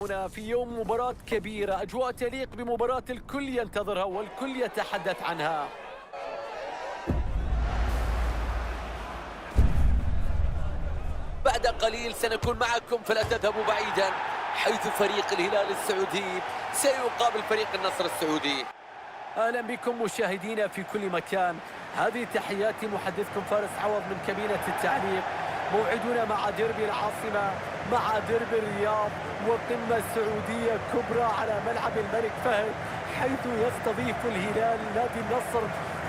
هنا في يوم مباراة كبيرة، أجواء تليق بمباراة الكل ينتظرها والكل يتحدث عنها. بعد قليل سنكون معكم فلا تذهبوا بعيدا، حيث فريق الهلال السعودي سيقابل فريق النصر السعودي. أهلا بكم مشاهدينا في كل مكان، هذه تحياتي محدثكم فارس عوض من كابينة التعليق. موعدنا مع ديربي العاصمة، مع ديربي الرياض وقمة سعودية كبرى على ملعب الملك فهد، حيث يستضيف الهلال نادي النصر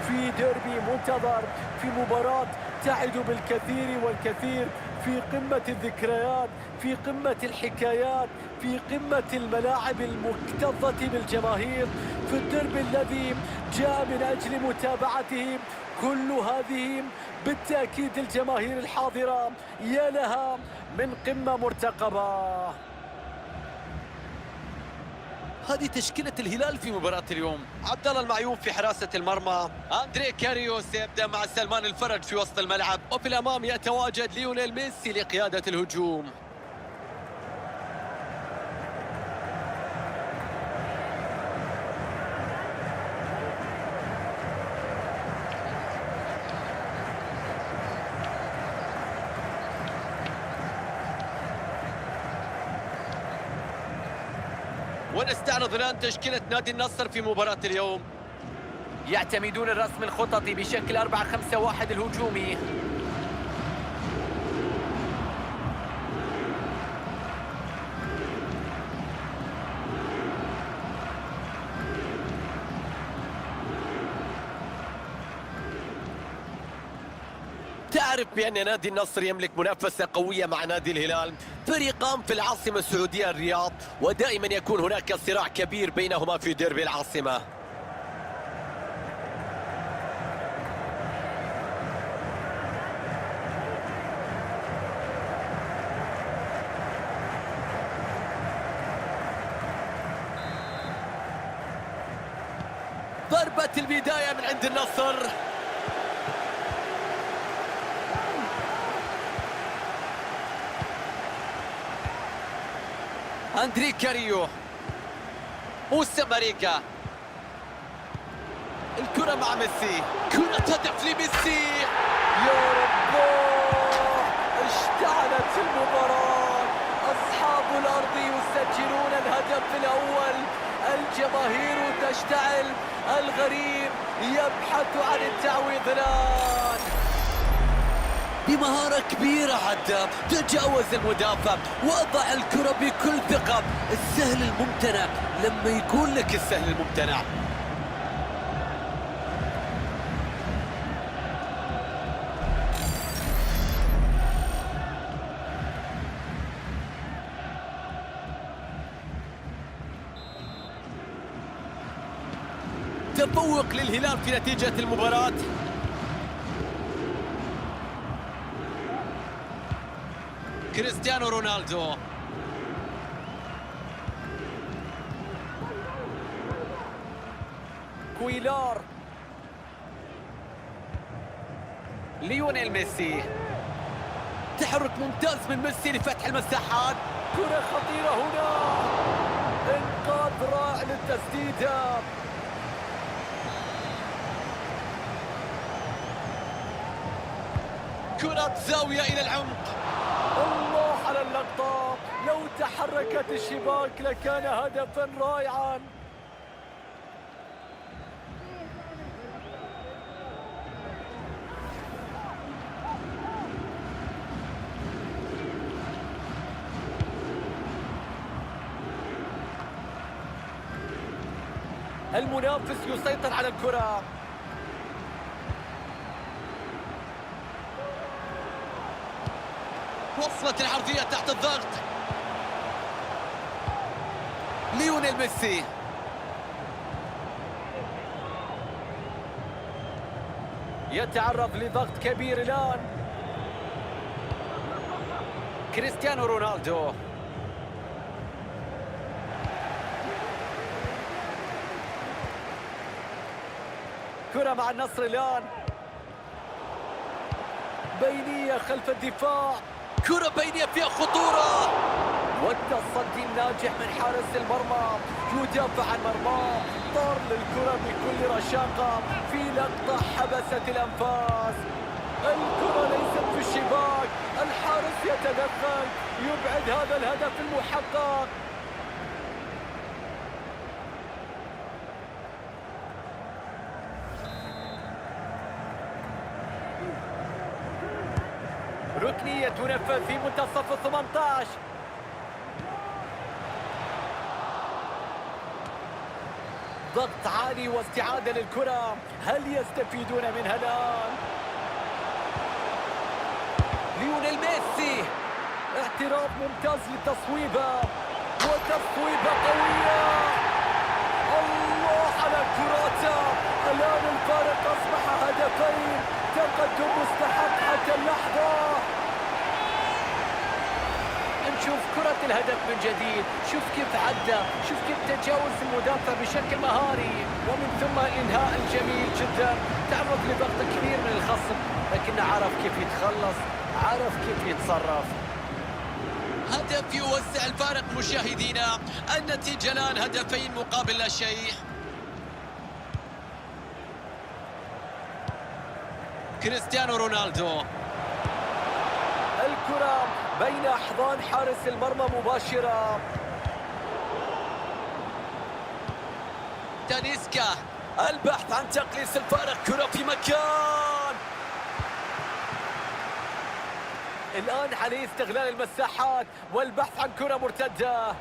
في ديربي منتظر، في مباراة تعد بالكثير والكثير، في قمة الذكريات، في قمة الحكايات، في قمة الملاعب المكتظة بالجماهير، في الديربي الذي جاء من أجل متابعته كل هذه بالتأكيد الجماهير الحاضرة يا لها من قمة مرتقبة. هذه تشكيلة الهلال في مباراة اليوم: عبد الله المعيوف في حراسة المرمى، أندري كاريو سيبدأ مع سلمان الفرج في وسط الملعب، وفي الأمام يتواجد ليونيل ميسي لقيادة الهجوم. ونستعرض الآن تشكيلة نادي النصر في مباراة اليوم. يعتمدون الرسم الخططي بشكل 4-5-1 الهجومي. تعرف بأن نادي النصر يملك منافسة قوية مع نادي الهلال، فريقان في العاصمة السعودية الرياض، ودائما يكون هناك صراع كبير بينهما في ديربي العاصمة. ضربة البداية من عند النصر. أندري كاريو، موسى ماريكا، الكرة مع ميسي، كرة هدف لميسي. يا رب، اشتعلت المباراة، أصحاب الأرض يسجلون الهدف الأول، الجماهير تشتعل، الغريم يبحث عن التعويض الآن. بمهارة كبيرة عدى، تجاوز المدافع، وضع الكرة بكل ثقة. السهل الممتنع لما يكون لك السهل الممتنع. تفوق للهلال في نتيجة المباراة. كريستيانو رونالدو، كويلار، ليونيل ميسي، تحرك ممتاز من ميسي لفتح المساحات، كرة خطيرة هنا، انقاذ رائع للتسديدة. كرة زاوية إلى العمق. الله على اللقطة، لو تحركت الشباك لكان هدفا رائعا. المنافس يسيطر على الكرة. وصلت العرضية تحت الضغط. ليونيل ميسي، يتعرض لضغط كبير الآن. كريستيانو رونالدو، كرة مع النصر الآن، بينية خلف الدفاع، كرة بينية فيها خطورة، والتصدي الناجح من حارس المرمى، يدافع عن مرماه، طار للكرة بكل رشاقة في لقطة حبست الأنفاس. الكرة ليست في الشباك، الحارس يتدخل يبعد هذا الهدف المحقق. ركنية تنفذ في منتصف ال18. ضغط عالي واستعادة للكرة، هل يستفيدون منها الآن؟ ليونيل ميسي، اعتراض ممتاز للتصويبة، وتصويبة قوية. الله على كراته، الآن الفارق أصبح هدفين، تقدم مستحق حتى اللحظة. نشوف كرة الهدف من جديد، شوف كيف عدى، شوف كيف تجاوز المدافع بشكل مهاري، ومن ثم الإنهاء الجميل جدا. تعرض لضغط كبير من الخصم، لكنه عرف كيف يتخلص، عرف كيف يتصرف. هدف يوسع الفارق مشاهدينا، النتيجة الآن هدفين مقابل لا شيء. كريستيانو رونالدو، الكرة بين أحضان حارس المرمى مباشرة. تاليسكا، البحث عن تقليص الفارق، كرة في مكان. الآن عليه استغلال المساحات والبحث عن كرة مرتدة.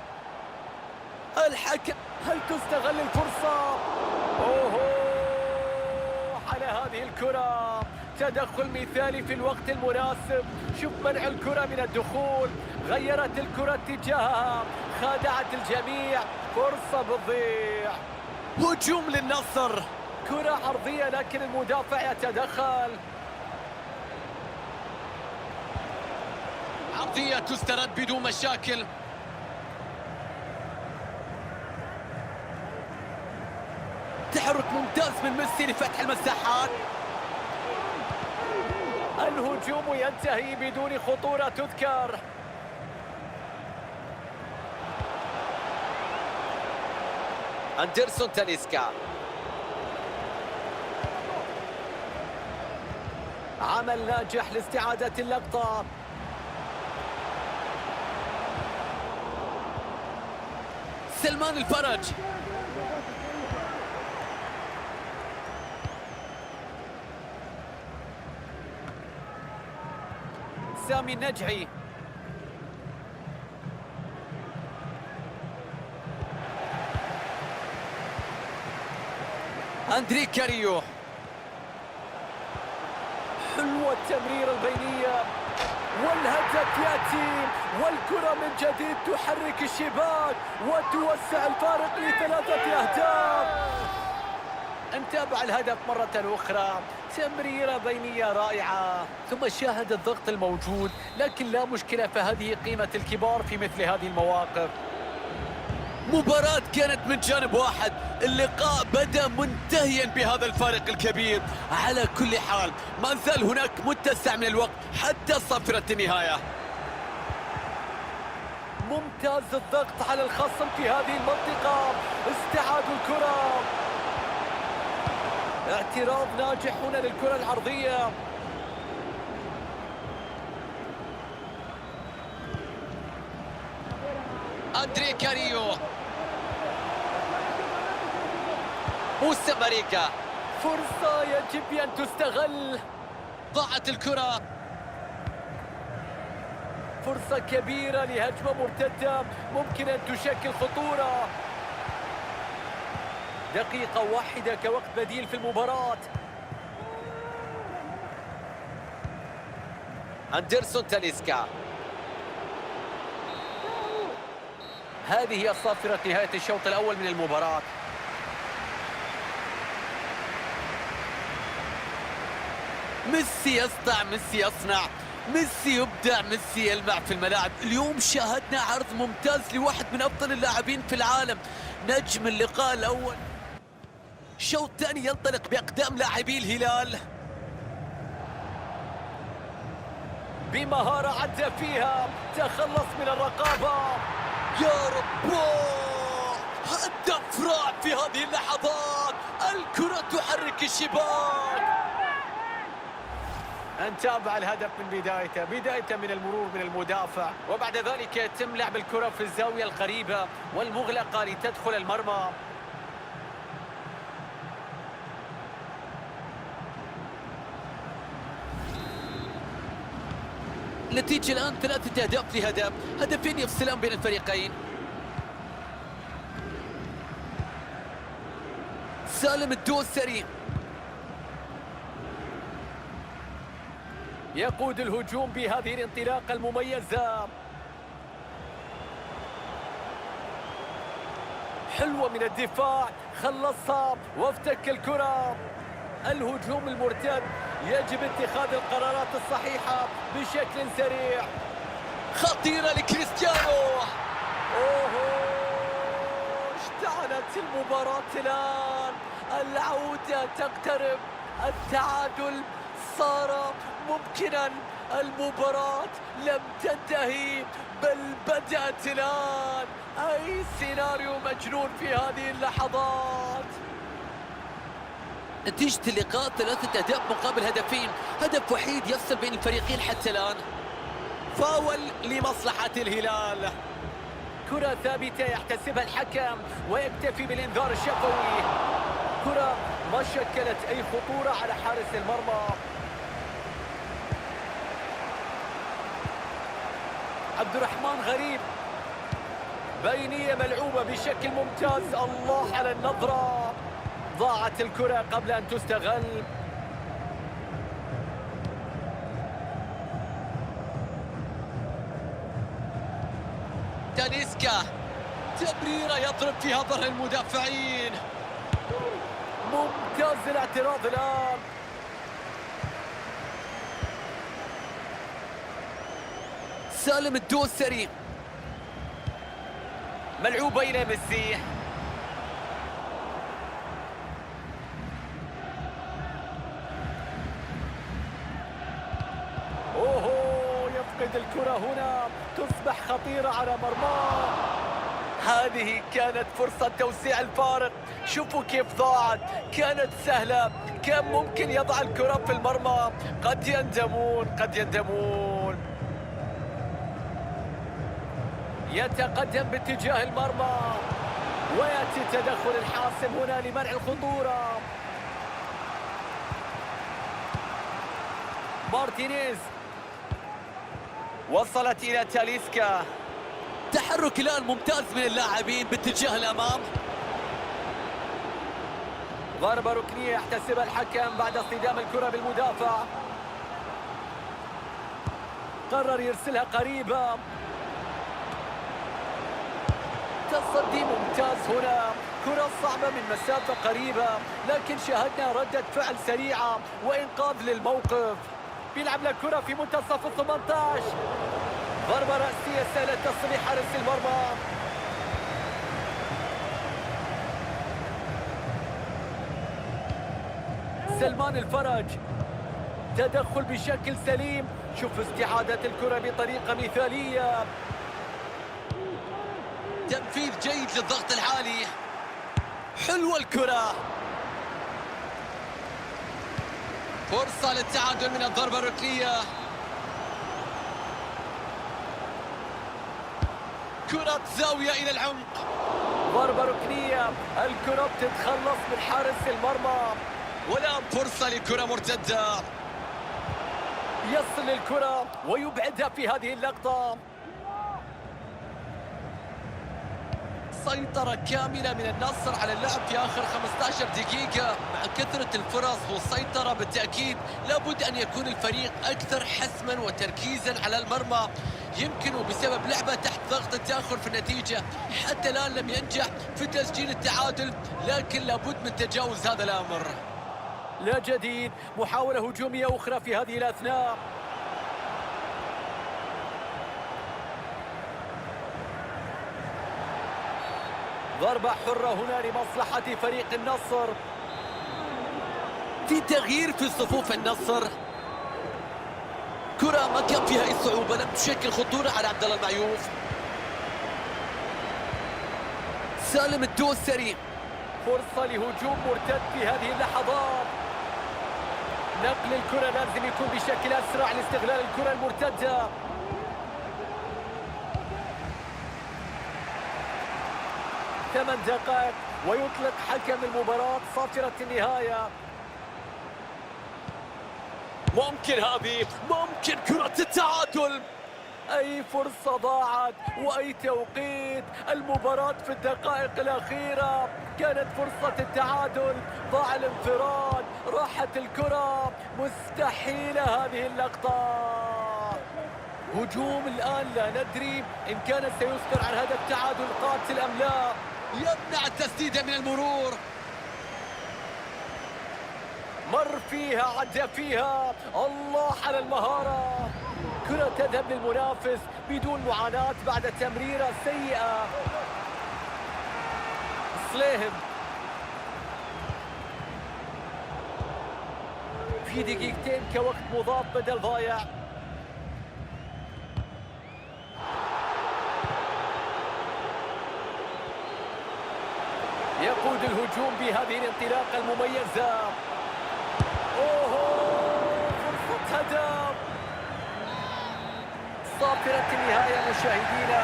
الحكم، هل تستغل الفرصة؟ أوه على هذه الكرة، تدخل مثالي في الوقت المناسب. شوف منع الكرة من الدخول، غيرت الكرة اتجاهها، خادعت الجميع، فرصة بتضيع. هجوم للنصر، كرة عرضية لكن المدافع يتدخل. عرضية تسترد بدون مشاكل. تحرك ممتاز من ميسي لفتح المساحات. الهجوم ينتهي بدون خطورة تذكر. أندرسون تاليسكا، عمل ناجح لاستعادة اللقطة. سلمان الفرج، سامي النجعي، أندري كاريو. حلوة التمريرة البينية والهدف يأتي، والكرة من جديد تحرك الشباك وتوسع الفارق ل3 أهداف. نتابع الهدف مرة أخرى، تمريرة بينية رائعة، ثم شاهد الضغط الموجود، لكن لا مشكلة، فهذه قيمة الكبار في مثل هذه المواقف. مباراة كانت من جانب واحد، اللقاء بدأ منتهيا بهذا الفارق الكبير. على كل حال ما زال هناك متسع من الوقت حتى صافرة النهاية. ممتاز الضغط على الخصم في هذه المنطقة، استعادوا الكرة. اعتراض ناجح هنا للكرة العرضية. أندري كاريو، موسى ماريكا، فرصة يجب أن تستغل. ضاعت الكرة، فرصة كبيرة لهجمة مرتدة ممكن أن تشكل خطورة. دقيقة واحدة كوقت بديل في المباراة. أندرسون تاليسكا، هذه هي صافرة نهاية الشوط الأول من المباراة. ميسي يسطع، ميسي يصنع، ميسي يبدع، ميسي يلمع في الملاعب. اليوم شاهدنا عرض ممتاز لواحد من أفضل اللاعبين في العالم، نجم اللقاء الأول. شوط ثاني ينطلق بأقدام لاعبي الهلال. بمهارة عدى فيها، تخلص من الرقابة. يا رب، هدف رائع في هذه اللحظات، الكرة تحرك الشباك. نتابع الهدف من بداية من المرور من المدافع، وبعد ذلك يتم لعب الكرة في الزاوية القريبة والمغلقة لتدخل المرمى. النتيجة الآن 3 أهداف لهدف، هدفين يفصلان بين الفريقين. سالم الدوسري يقود الهجوم بهذه الانطلاقة المميزة. حلوة من الدفاع، خلصها وافتك الكرة. الهجوم المرتد يجب اتخاذ القرارات الصحيحة بشكل سريع. خطيرة لكريستيانو. اشتعلت المباراة الآن، العودة تقترب، التعادل صار ممكنا، المباراة لم تنتهي بل بدأت الآن. أي سيناريو مجنون في هذه اللحظات. نتيجة اللقاء 3 أهداف مقابل هدفين، هدف وحيد يفصل بين الفريقين حتى الآن. فاول لمصلحة الهلال. كرة ثابتة يحتسبها الحكم ويكتفي بالإنذار الشفوي. كرة ما شكلت أي خطورة على حارس المرمى. عبد الرحمن غريب، بينية ملعوبة بشكل ممتاز. الله على النظرة، ضاعت الكرة قبل أن تستغل. تاليسكا، تمريرة يضرب فيها ظهر المدافعين. ممتاز الاعتراض الآن. سالم الدوسري، ملعوبة إلى ميسي. يفقد الكرة هنا، تصبح خطيرة على مرماه. هذه كانت فرصة توسيع الفارق، شوفوا كيف ضاعت، كانت سهلة، كان ممكن يضع الكرة في المرمى. قد يندمون. يتقدم باتجاه المرمى، ويأتي التدخل الحاسم هنا لمنع الخطورة. مارتينيز، وصلت إلى تاليسكا. تحرك الآن ممتاز من اللاعبين باتجاه الأمام. ضربة ركنية يحتسبها الحكم بعد اصطدام الكرة بالمدافع. قرر يرسلها قريبة. تصدي ممتاز هنا، كرة صعبة من مسافة قريبة، لكن شاهدنا ردة فعل سريعة وإنقاذ للموقف. بيلعب لكرة في منتصف 18. ضربة رأسية سهلة تصل حارس المرمى. سلمان الفرج، تدخل بشكل سليم. شوف استعادة الكرة بطريقة مثالية. تنفيذ جيد للضغط العالي. حلوة الكرة. فرصة للتعادل من الضربة الركنية. كرة زاوية إلى العمق. ضربة ركنية، الكرة بتتخلص من حارس المرمى. والآن فرصة لكرة مرتدة. يصل الكرة ويبعدها في هذه اللقطة. سيطرة كاملة من النصر على اللعب في آخر 15 دقيقة. مع كثرة الفرص والسيطرة بالتأكيد لابد أن يكون الفريق أكثر حسما وتركيزا على المرمى. يمكن وبسبب لعبة تحت ضغط التأخر في النتيجة حتى الآن لم ينجح في تسجيل التعادل، لكن لابد من تجاوز هذا الأمر. لا جديد، محاولة هجومية أخرى في هذه الأثناء. ضربة حرة هنا لمصلحة فريق النصر. في تغيير في صفوف النصر. كرة ما كان فيها أي صعوبة، لم تشكل خطورة على عبد الله المعيوف. سالم الدوسري، فرصة لهجوم مرتد في هذه اللحظات. نقل الكرة لازم يكون بشكل أسرع لاستغلال الكرة المرتدة. 8 دقائق ويطلق حكم المباراة صافرة النهاية. ممكن كرة التعادل. أي فرصة ضاعت وأي توقيت. المباراة في الدقائق الأخيرة كانت فرصة التعادل، ضاع الانفراد، راحت الكرة. مستحيلة هذه اللقطة. هجوم الآن، لا ندري إن كان سيسكر عن هذا التعادل قاتل أم لا. يمنع التسديد من المرور. مر فيها، عدى فيها. الله على المهارة. كرة تذهب للمنافس بدون معاناة بعد تمريرة سيئة. سليهم في دقيقتين كوقت مضاف بدل ضايع. يقود الهجوم بهذه الانطلاقة المميزة. فرصة هدف. صافرة النهاية مشاهدينا،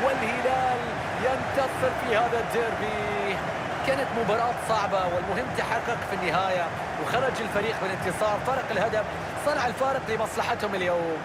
والهلال ينتصر في هذا الديربي. كانت مباراة صعبة والمهم تحقق في النهاية، وخرج الفريق بالانتصار. فرق الهدف صنع الفارق لمصلحتهم اليوم.